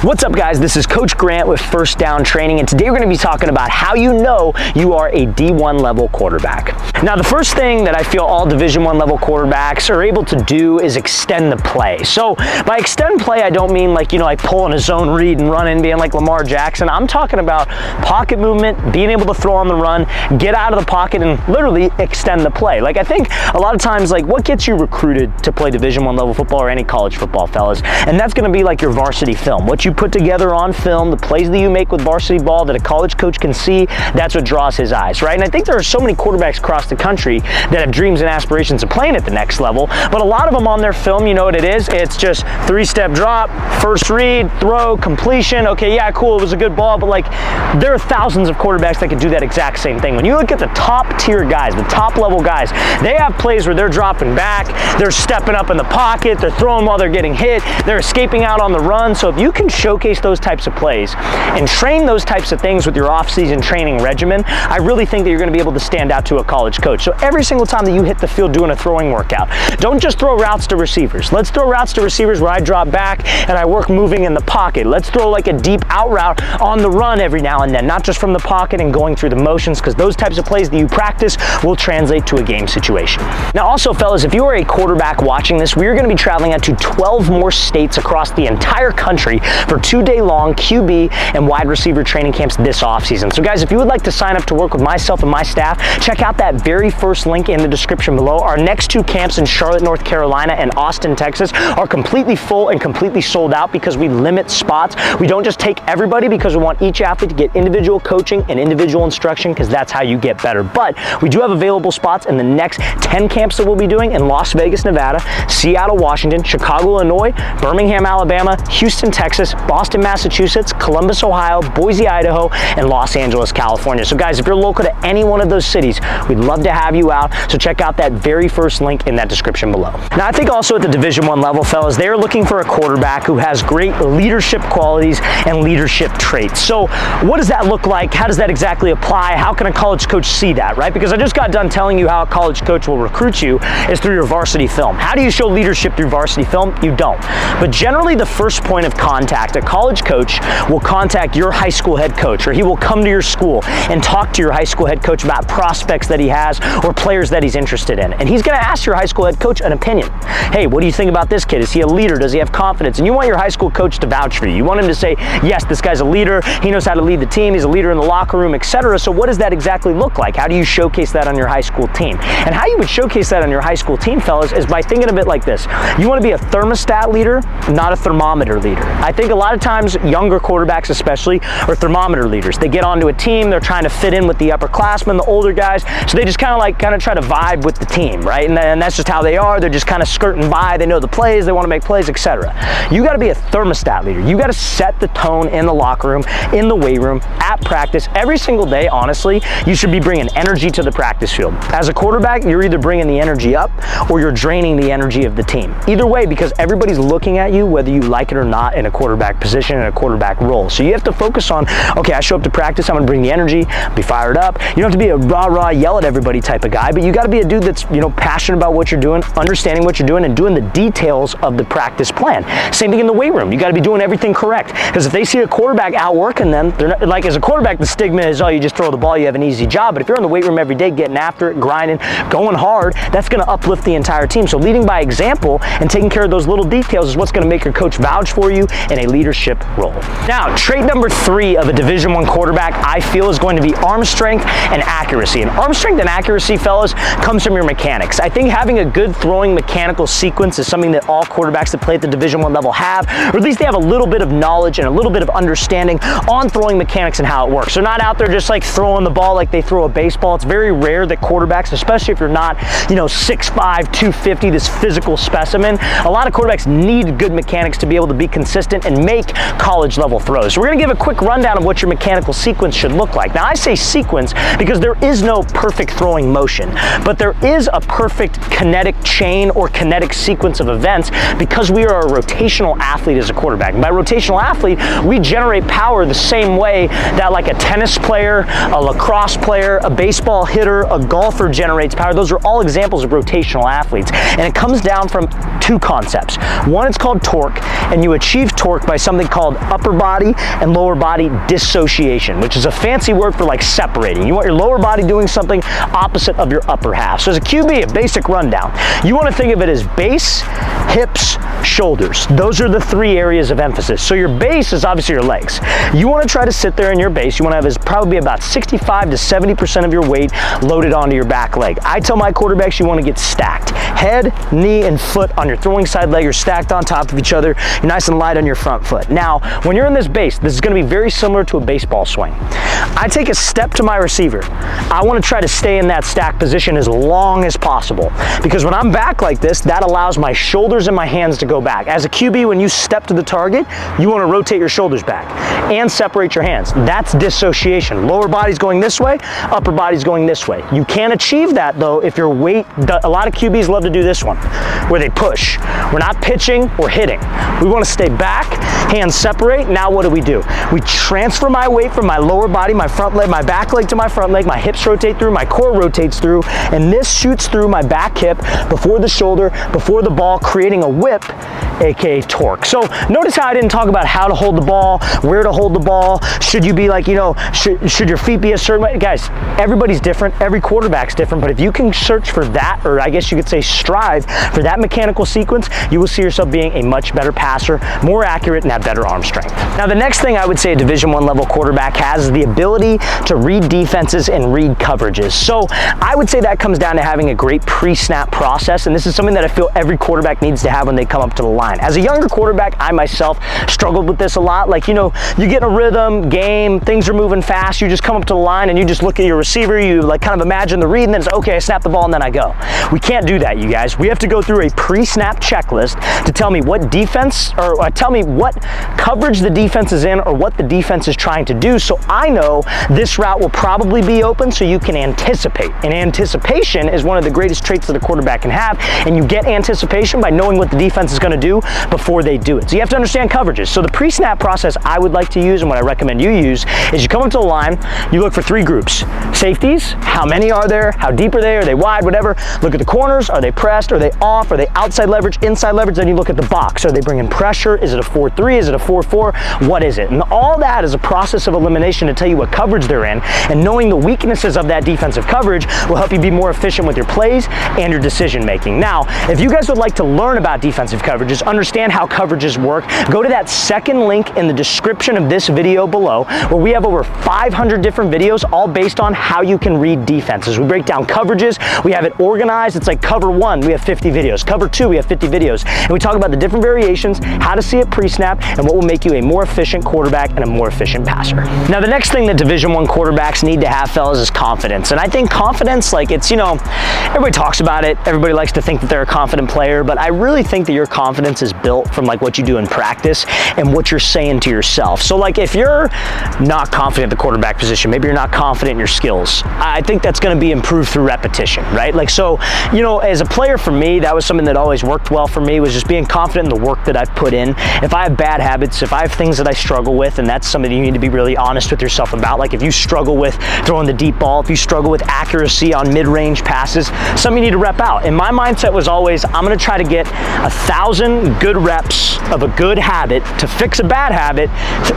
What's up, guys? This is Coach Grant with First Down Training, and today we're going to be talking about how you know you are a D1 level quarterback. Now, the first thing that I feel all Division I level quarterbacks are able to do is extend the play. So by extend play, I don't mean like pulling a zone read and running, being like Lamar Jackson. I'm talking about pocket movement, being able to throw on the run, get out of the pocket, and literally extend the play. Like, I think a lot of times, like, what gets you recruited to play Division I level football or any college football, fellas? And that's going to be like your varsity film. What you put together on film, the plays that you make with varsity ball that a college coach can see, that's what draws his eyes, right? And I think there are so many quarterbacks across the country that have dreams and aspirations of playing at the next level, but a lot of them on their film, you know what it is? It's just three-step drop, first read, throw, completion. Okay, yeah, cool, it was a good ball, but like, there are thousands of quarterbacks that can do that exact same thing. When you look at the top tier guys, the top level guys, they have plays where they're dropping back, they're stepping up in the pocket, they're throwing while they're getting hit, they're escaping out on the run. So if you can showcase those types of plays and train those types of things with your off-season training regimen, I really think that you're going to be able to stand out to a college coach. So every single time that you hit the field doing a throwing workout, don't just throw routes to receivers. Let's throw routes to receivers where I drop back and I work moving in the pocket. Let's throw like a deep out route on the run every now and then, not just from the pocket and going through the motions, because those types of plays that you practice will translate to a game situation. Now also, fellas, if you are a quarterback watching this, we are going to be traveling out to 12 more states across the entire country for 2-day-long QB and wide receiver training camps this offseason. So guys, if you would like to sign up to work with myself and my staff, check out that very first link in the description below. Our next 2 camps in Charlotte, North Carolina and Austin, Texas are completely full and completely sold out because we limit spots. We don't just take everybody because we want each athlete to get individual coaching and individual instruction, because that's how you get better. But we do have available spots in the next 10 camps that we'll be doing in Las Vegas, Nevada, Seattle, Washington, Chicago, Illinois, Birmingham, Alabama, Houston, Texas, Boston, Massachusetts, Columbus, Ohio, Boise, Idaho, and Los Angeles, California. So guys, if you're local to any one of those cities, we'd love to have you out. So check out that very first link in that description below. Now, I think also at the Division I level, fellas, they're looking for a quarterback who has great leadership qualities and leadership traits. So what does that look like? How does that exactly apply? How can a college coach see that, right? Because I just got done telling you how a college coach will recruit you is through your varsity film. How do you show leadership through varsity film? You don't. But generally, the first point of contact, a college coach will contact your high school head coach, or he will come to your school and talk to your high school head coach about prospects that he has or players that he's interested in. And he's going to ask your high school head coach an opinion. Hey, what do you think about this kid? Is he a leader? Does he have confidence? And you want your high school coach to vouch for you. You want him to say, yes, this guy's a leader. He knows how to lead the team. He's a leader in the locker room, etc. So what does that exactly look like? How do you showcase that on your high school team? And how you would showcase that on your high school team, fellas, is by thinking of it like this. You want to be a thermostat leader, not a thermometer leader. I think a lot of times younger quarterbacks especially are thermometer leaders. They get onto a team, they're trying to fit in with the upperclassmen, the older guys, so they just kind of try to vibe with the team, right? And that's just how they are. They're just kind of skirting by. They know the plays, they want to make plays, etc. You got to be a thermostat leader. You got to set the tone in the locker room, in the weight room, at practice. Every single day, honestly, you should be bringing energy to the practice field. As a quarterback, you're either bringing the energy up or you're draining the energy of the team. Either way, because everybody's looking at you, whether you like it or not, in a quarterback position, in a quarterback role. So you have to focus on, okay, I show up to practice, I'm going to bring the energy, be fired up. You don't have to be a rah-rah, yell at everybody type of guy, but you got to be a dude that's, passionate about what you're doing, understanding what you're doing, and doing the details of the practice plan. Same thing in the weight room. You got to be doing everything correct, because if they see a quarterback outworking them, they're not, like, as a quarterback, the stigma is, oh, you just throw the ball, you have an easy job. But if you're in the weight room every day, getting after it, grinding, going hard, that's going to uplift the entire team. So leading by example and taking care of those little details is what's going to make your coach vouch for you in a leadership role. Now, trait number 3 of a Division I quarterback, I feel, is going to be arm strength and accuracy. And arm strength and accuracy, fellas, comes from your mechanics. I think having a good throwing mechanical sequence is something that all quarterbacks that play at the Division I level have, or at least they have a little bit of knowledge and a little bit of understanding on throwing mechanics and how it works. They're not out there just like throwing the ball like they throw a baseball. It's very rare that quarterbacks, especially if you're not, 6'5", 250, this physical specimen, a lot of quarterbacks need good mechanics to be able to be consistent and make college level throws. So we're going to give a quick rundown of what your mechanical sequence should look like. Now, I say sequence because there is no perfect throwing motion, but there is a perfect kinetic chain or kinetic sequence of events because we are a rotational athlete as a quarterback. And by rotational athlete, we generate power the same way that like a tennis player, a lacrosse player, a baseball hitter, a golfer generates power. Those are all examples of rotational athletes. And it comes down from 2 concepts. One, it's called torque, and you achieve torque by something called upper body and lower body dissociation, which is a fancy word for like separating. You want your lower body doing something opposite of your upper half. So as a QB, a basic rundown, you want to think of it as base, hips, shoulders. Those are the three areas of emphasis. So your base is obviously your legs. You want to try to sit there in your base. You want to have probably about 65 to 70% of your weight loaded onto your back leg. I tell my quarterbacks you want to get stacked. Head, knee, and foot on your throwing side leg are stacked on top of each other. You're nice and light on your front foot. Now, when you're in this base, this is going to be very similar to a baseball swing. I take a step to my receiver. I want to try to stay in that stacked position as long as possible, because when I'm back like this, that allows my shoulders and my hands to go back. As a QB, when you step to the target, you want to rotate your shoulders back and separate your hands. That's dissociation. Lower body's going this way, upper body's going this way. You can't achieve that though if your weight, a lot of QBs love to do this one, where they push. We're not pitching, we're hitting. We want to stay back, hands separate. Now what do? We transfer my weight from my lower body, my front leg, my back leg to my front leg, my hips rotate through, my core rotates through, and this shoots through my back hip before the shoulder, before the ball, creating a whip, aka torque. So notice how I didn't talk about how to hold the ball, where to hold the ball. Should you be like, should your feet be a certain way? Guys, everybody's different, every quarterback's different, but if you can search for that, or I guess you could say strive for that mechanical sequence, you will see yourself being a much better passer, more accurate, and have better arm strength. Now, the next thing I would say a Division I level quarterback has is the ability to read defenses and read coverages. So I would say that comes down to having a great pre-snap process, and this is something that I feel every quarterback needs to have when they come up to the line. As a younger quarterback, I myself struggled with this a lot. Like, you get a rhythm, game, things are moving fast, you just come up to the line and you just look at your receiver, you like kind of imagine the read, and then it's okay, I snap the ball and then I go. We can't do that, you guys. We have to go through a pre-snap checklist to tell me what defense, or tell me what coverage the defense is in or what the defense is trying to do, so I know this route will probably be open, so you can anticipate. And anticipation is one of the greatest traits that a quarterback can have, and you get anticipation by knowing what the defense is going to do before they do it. So you have to understand coverages. So the pre-snap process I would like to use, and what I recommend you use, is you come up to the line, you look for three groups. Safeties, how many are there, how deep are they wide, whatever. Look at the corners, are they pressed, are they off, are they outside leverage, inside leverage. Then you look at the box, are they bringing pressure, is it a 4-3, is it a 4-4, what is it? And all that is a process of elimination to tell you what coverage they're in, and knowing the weaknesses of that defensive coverage will help you be more efficient with your plays and your decision making. Now, if you guys would like to learn about defensive coverages, understand how coverages work, go to that second link in the description of this video below, where we have over 500 different videos all based on how you can read defenses. We break down coverages, we have it organized. It's like cover 1, we have 50 videos. Cover 2, we have 50 videos. And we talk about the different variations, how to see it pre-snap, and what will make you a more efficient quarterback and a more efficient passer. Now, the next thing that Division I quarterbacks need to have, fellas, is confidence. And I think confidence, like, it's, everybody talks about it. Everybody likes to think that they're a confident player, but I really think that your confidence is built from like what you do in practice and what you're saying to yourself. So like if you're not confident at the quarterback position, maybe you're not confident in your skills, I think that's going to be improved through repetition, right? Like, so, as a player, for me, that was something that always worked well for me, was just being confident in the work that I've put in. If I have bad habits, if I have things that I struggle with, and that's something you need to be really honest with yourself about. Like if you struggle with throwing the deep ball, if you struggle with accuracy on mid-range passes, something you need to rep out. And my mindset was always, I'm going to try to get 1,000 good reps of a good habit to fix a bad habit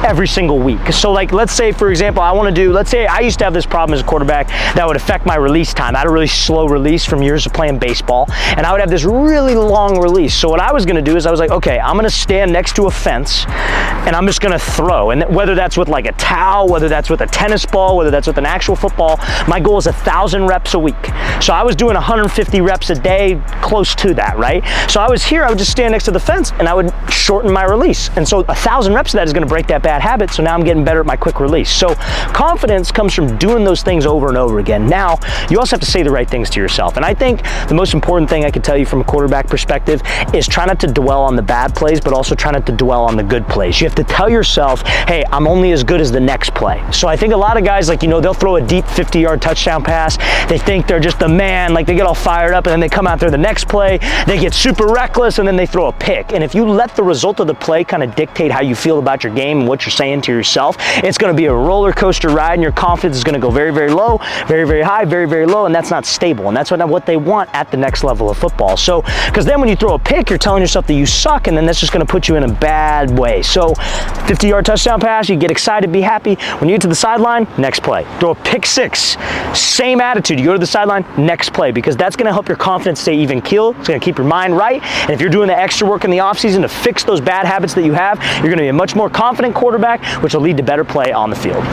every single week. So like, let's say, for example, let's say I used to have this problem as a quarterback that would affect my release time. I had a really slow release from years of playing baseball, and I would have this really long release. So what I was going to do is I was like, okay, I'm going to stand next to a fence and I'm just going to throw. And whether that's with like a towel, whether that's with a tennis ball, whether that's with an actual football, my goal is 1,000 reps a week. So I was doing 150 reps a day, close to that, right? So I would just stand next to the fence and I would shorten my release. And so 1,000 reps of that is going to break that bad habit. So now I'm getting better at my quick release. So confidence comes from doing those things over and over again. Now, you also have to say the right things to yourself. And I think the most important thing I could tell you from a quarterback perspective is try not to dwell on the bad plays, but also try not to dwell on the good plays. You have to tell yourself, hey, I'm only as good as the next play. So I think a lot of guys, like, they'll throw a deep 50-yard touchdown pass. They think they're just the man, like they get all fired up, and then they come out there the next play, they get super reckless, and then they throw a pick, and if you let the result of the play kind of dictate how you feel about your game and what you're saying to yourself, it's going to be a roller coaster ride, and your confidence is going to go very, very low, very, very high, very, very low, and that's not stable. And that's what they want at the next level of football. So, because then when you throw a pick, you're telling yourself that you suck, and then that's just going to put you in a bad way. So, 50-yard touchdown pass, you get excited, be happy. When you get to the sideline, next play. Throw a pick six, same attitude. You go to the sideline, next play, because that's going to help your confidence stay even keel. It's going to keep your mind right. And if you're doing the extra work in the offseason to fix those bad habits that you have, you're going to be a much more confident quarterback, which will lead to better play on the field.